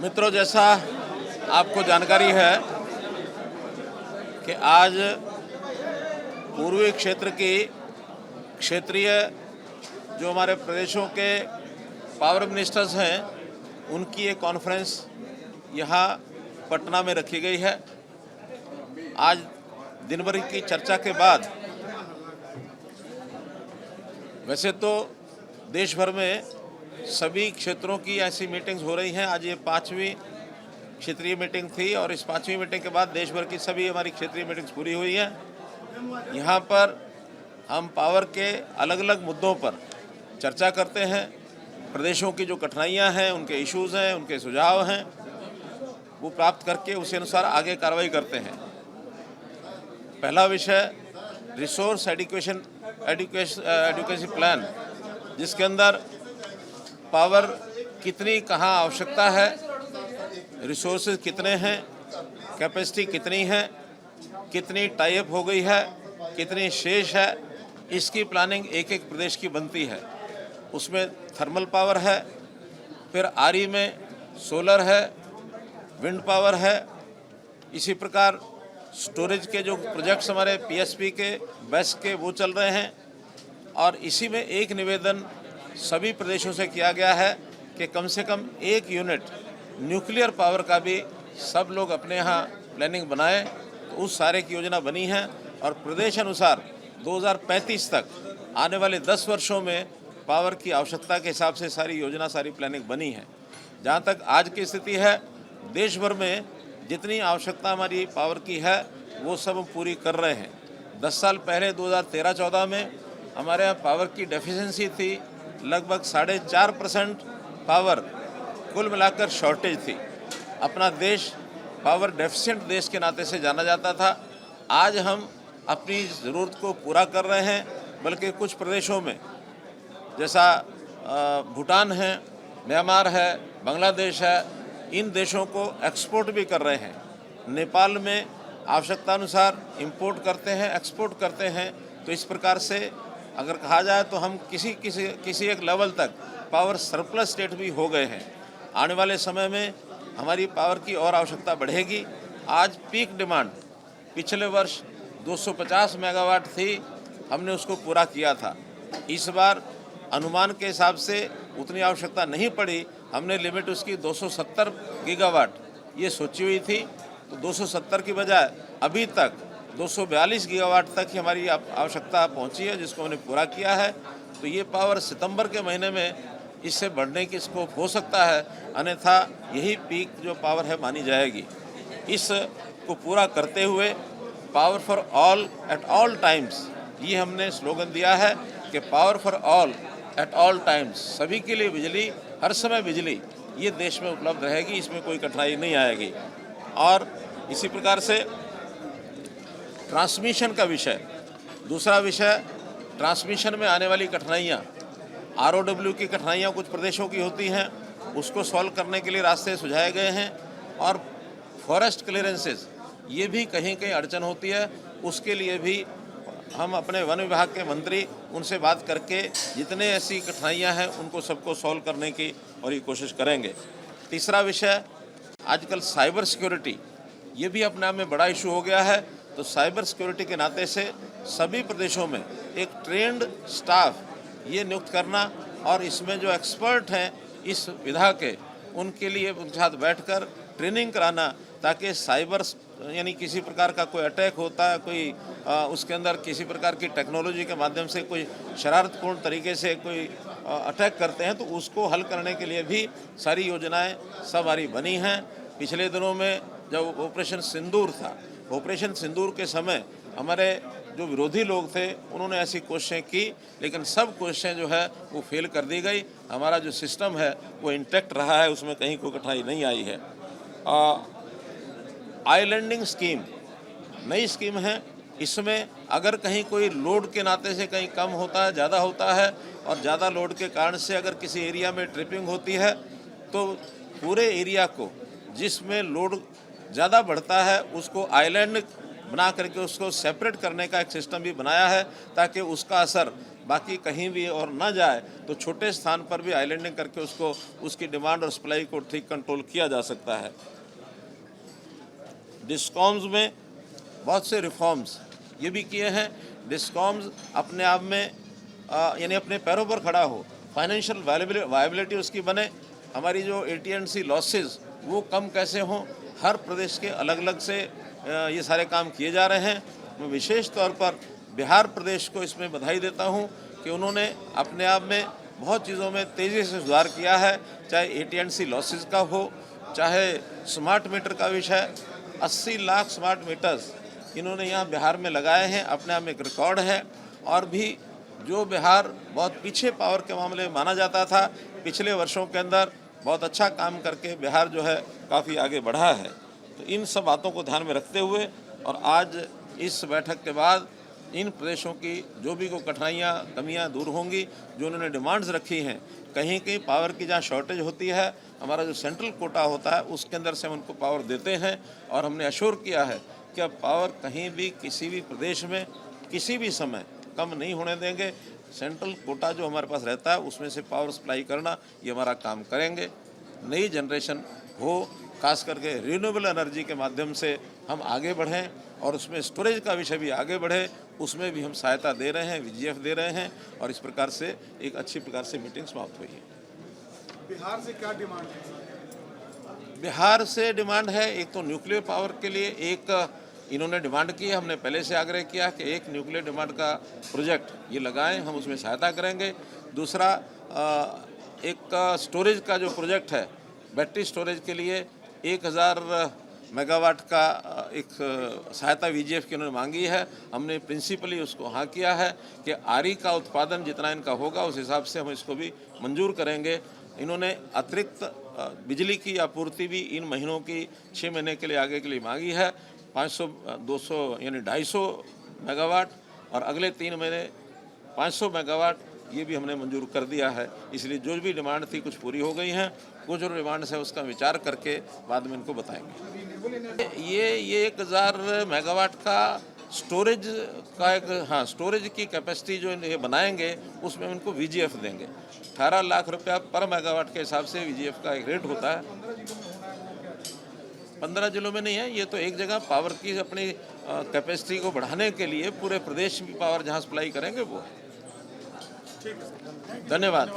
मित्रों, जैसा आपको जानकारी है कि आज पूर्वी क्षेत्र की क्षेत्रीय जो हमारे प्रदेशों के पावर मिनिस्टर्स हैं, उनकी एक कॉन्फ्रेंस यहाँ पटना में रखी गई है। आज दिन भर की चर्चा के बाद वैसे तो देश भर में सभी क्षेत्रों की ऐसी मीटिंग्स हो रही हैं। आज ये 5वीं क्षेत्रीय मीटिंग थी और इस 5वीं मीटिंग के बाद देश भर की सभी हमारी क्षेत्रीय मीटिंग्स पूरी हुई हैं। यहाँ पर हम पावर के अलग अलग मुद्दों पर चर्चा करते हैं। प्रदेशों की जो कठिनाइयाँ हैं, उनके इश्यूज़ हैं, उनके सुझाव हैं, वो प्राप्त करके उसी अनुसार आगे कार्रवाई करते हैं। पहला विषय रिसोर्स एडिक्वेसी प्लान, जिसके अंदर पावर कितनी कहाँ आवश्यकता है, रिसोर्सेज कितने हैं, कैपेसिटी कितनी है, कितनी टाई अप हो गई है, कितनी शेष है, इसकी प्लानिंग एक एक प्रदेश की बनती है। उसमें थर्मल पावर है, फिर आरई में सोलर है, विंड पावर है। इसी प्रकार स्टोरेज के जो प्रोजेक्ट्स हमारे पीएसपी के, बेस के, वो चल रहे हैं। और इसी में एक निवेदन सभी प्रदेशों से किया गया है कि कम से कम 1 यूनिट न्यूक्लियर पावर का भी सब लोग अपने यहाँ प्लानिंग बनाएं। तो उस सारे की योजना बनी है और प्रदेश अनुसार 2035 तक आने वाले 10 वर्षों में पावर की आवश्यकता के हिसाब से सारी योजना, सारी प्लानिंग बनी है। जहाँ तक आज की स्थिति है, देश भर में जितनी आवश्यकता हमारी पावर की है वो सब हम पूरी कर रहे हैं। 10 साल पहले 2013-14 में हमारे यहाँ पावर की डेफिशिएंसी थी, लगभग 4.5% पावर कुल मिलाकर शॉर्टेज थी। अपना देश पावर डेफिशिएंट देश के नाते से जाना जाता था। आज हम अपनी ज़रूरत को पूरा कर रहे हैं, बल्कि कुछ प्रदेशों में जैसा भूटान है, म्यांमार है, बांग्लादेश है, इन देशों को एक्सपोर्ट भी कर रहे हैं। नेपाल में आवश्यकता अनुसार इंपोर्ट करते हैं, एक्सपोर्ट करते हैं। तो इस प्रकार से अगर कहा जाए तो हम किसी एक लेवल तक पावर सरप्लस स्टेट भी हो गए हैं। आने वाले समय में हमारी पावर की और आवश्यकता बढ़ेगी। आज पीक डिमांड पिछले वर्ष 250 मेगावाट थी, हमने उसको पूरा किया था। इस बार अनुमान के हिसाब से उतनी आवश्यकता नहीं पड़ी, हमने लिमिट उसकी 270 गीगावाट ये सोची हुई थी। तो 270 की बजाय अभी तक 242 गीगावाट तक ही हमारी आवश्यकता पहुंची है, जिसको हमने पूरा किया है। तो ये पावर सितंबर के महीने में इससे बढ़ने की स्कोप हो सकता है, अन्यथा यही पीक जो पावर है मानी जाएगी। इसको पूरा करते हुए power for all at all times, ये हमने स्लोगन दिया है कि power for all at all times, सभी के लिए बिजली, हर समय बिजली, ये देश में उपलब्ध रहेगी। इसमें कोई कठिनाई नहीं आएगी। और इसी प्रकार से ट्रांसमिशन का विषय, दूसरा विषय, ट्रांसमिशन में आने वाली कठिनाइयाँ, आरओडब्ल्यू की कठिनाइयाँ कुछ प्रदेशों की होती हैं, उसको सॉल्व करने के लिए रास्ते सुझाए गए हैं। और फॉरेस्ट क्लियरेंसेस, ये भी कहीं कहीं अड़चन होती है, उसके लिए भी हम अपने वन विभाग के मंत्री उनसे बात करके जितने ऐसी कठिनाइयाँ हैं उनको सबको सॉल्व करने की और ये कोशिश करेंगे। तीसरा विषय, आजकल साइबर सिक्योरिटी, ये भी अपने आप में बड़ा इशू हो गया है। तो साइबर सिक्योरिटी के नाते से सभी प्रदेशों में एक ट्रेंड स्टाफ ये नियुक्त करना और इसमें जो एक्सपर्ट हैं इस विधा के, उनके लिए उनके साथ बैठकर ट्रेनिंग कराना, ताकि साइबर यानी किसी प्रकार का कोई अटैक होता है, कोई उसके अंदर किसी प्रकार की टेक्नोलॉजी के माध्यम से कोई शरारतपूर्ण तरीके से कोई अटैक करते हैं, तो उसको हल करने के लिए भी सारी योजनाएं सब हमारी बनी हैं। पिछले दिनों में जब ऑपरेशन सिंदूर था, ऑपरेशन सिंदूर के समय हमारे जो विरोधी लोग थे उन्होंने ऐसी कोशिशें की, लेकिन सब कोशिशें जो है वो फेल कर दी गई। हमारा जो सिस्टम है वो इंटैक्ट रहा है, उसमें कहीं कोई कठिनाई नहीं आई है। आइलैंडिंग स्कीम नई स्कीम है। इसमें अगर कहीं कोई लोड के नाते से कहीं कम होता है, ज़्यादा होता है, और ज़्यादा लोड के कारण से अगर किसी एरिया में ट्रिपिंग होती है, तो पूरे एरिया को जिसमें लोड ज़्यादा बढ़ता है उसको आइलैंड बना करके उसको सेपरेट करने का एक सिस्टम भी बनाया है, ताकि उसका असर बाकी कहीं भी और ना जाए तो छोटे स्थान पर भी आइलैंडिंग करके उसको उसकी डिमांड और सप्लाई को ठीक कंट्रोल किया जा सकता है। डिस्कॉम्स में बहुत से रिफॉर्म्स ये भी किए हैं। डिस्कॉम्स अपने आप में यानी अपने पैरों पर खड़ा हो, फाइनेंशियल वायबिलिटी उसकी बने, हमारी जो AT&C लॉसेस वो कम कैसे हों, हर प्रदेश के अलग अलग से ये सारे काम किए जा रहे हैं। मैं विशेष तौर पर बिहार प्रदेश को इसमें बधाई देता हूं कि उन्होंने अपने आप में बहुत चीज़ों में तेज़ी से सुधार किया है, चाहे AT&C लॉसेस का हो, चाहे स्मार्ट मीटर का विषय। 80 लाख स्मार्ट मीटर्स इन्होंने यहाँ बिहार में लगाए हैं, अपने आप में एक रिकॉर्ड है। और भी जो बिहार बहुत पीछे पावर के मामले में माना जाता था, पिछले वर्षों के अंदर बहुत अच्छा काम करके बिहार जो है काफ़ी आगे बढ़ा है। तो इन सब बातों को ध्यान में रखते हुए और आज इस बैठक के बाद इन प्रदेशों की जो भी कोई कठिनाइयाँ कमियाँ दूर होंगी, जो उन्होंने डिमांड्स रखी हैं, कहीं कहीं पावर की जहाँ शॉर्टेज होती है, हमारा जो सेंट्रल कोटा होता है उसके अंदर से हम उनको पावर देते हैं। और हमने अश्योर किया है कि अब पावर कहीं भी किसी भी प्रदेश में किसी भी समय कम नहीं होने देंगे। सेंट्रल कोटा जो हमारे पास रहता है उसमें से पावर सप्लाई करना ये हमारा काम करेंगे। नई जनरेशन हो, खास करके रिन्यूएबल एनर्जी के माध्यम से हम आगे बढ़ें और उसमें स्टोरेज का विषय भी आगे बढ़े, उसमें भी हम सहायता दे रहे हैं, VGF दे रहे हैं। और इस प्रकार से एक अच्छी प्रकार से मीटिंग समाप्त हुई है। बिहार से क्या डिमांड है? बिहार से डिमांड है, एक तो न्यूक्लियर पावर के लिए एक इन्होंने डिमांड की है। हमने पहले से आग्रह किया कि एक न्यूक्लियर डिमांड का प्रोजेक्ट ये लगाएं, हम उसमें सहायता करेंगे। दूसरा एक स्टोरेज का जो प्रोजेक्ट है, बैटरी स्टोरेज के लिए 1000 मेगावाट का एक सहायता VGF की उन्होंने मांगी है। हमने प्रिंसिपली उसको हाँ किया है कि RE का उत्पादन जितना इनका होगा उस हिसाब से हम इसको भी मंजूर करेंगे। इन्होंने अतिरिक्त बिजली की आपूर्ति भी इन महीनों की 6 महीने के लिए आगे के लिए मांगी है, 500 200 यानी 250 मेगावाट, और अगले 3 महीने 500 मेगावाट ये भी हमने मंजूर कर दिया है। इसलिए जो भी डिमांड थी कुछ पूरी हो गई हैं, कुछ और डिमांड्स है उसका विचार करके बाद में इनको बताएंगे। ये 1000 मेगावाट का स्टोरेज का एक स्टोरेज की कैपेसिटी जो ये बनाएंगे उसमें इनको VGF देंगे। 18 लाख रुपया पर मेगावाट के हिसाब से VGF का एक रेट होता है। 15 जिलों में नहीं है, ये तो एक जगह पावर की अपनी कैपेसिटी को बढ़ाने के लिए पूरे प्रदेश में पावर जहाँ सप्लाई करेंगे वो है। धन्यवाद।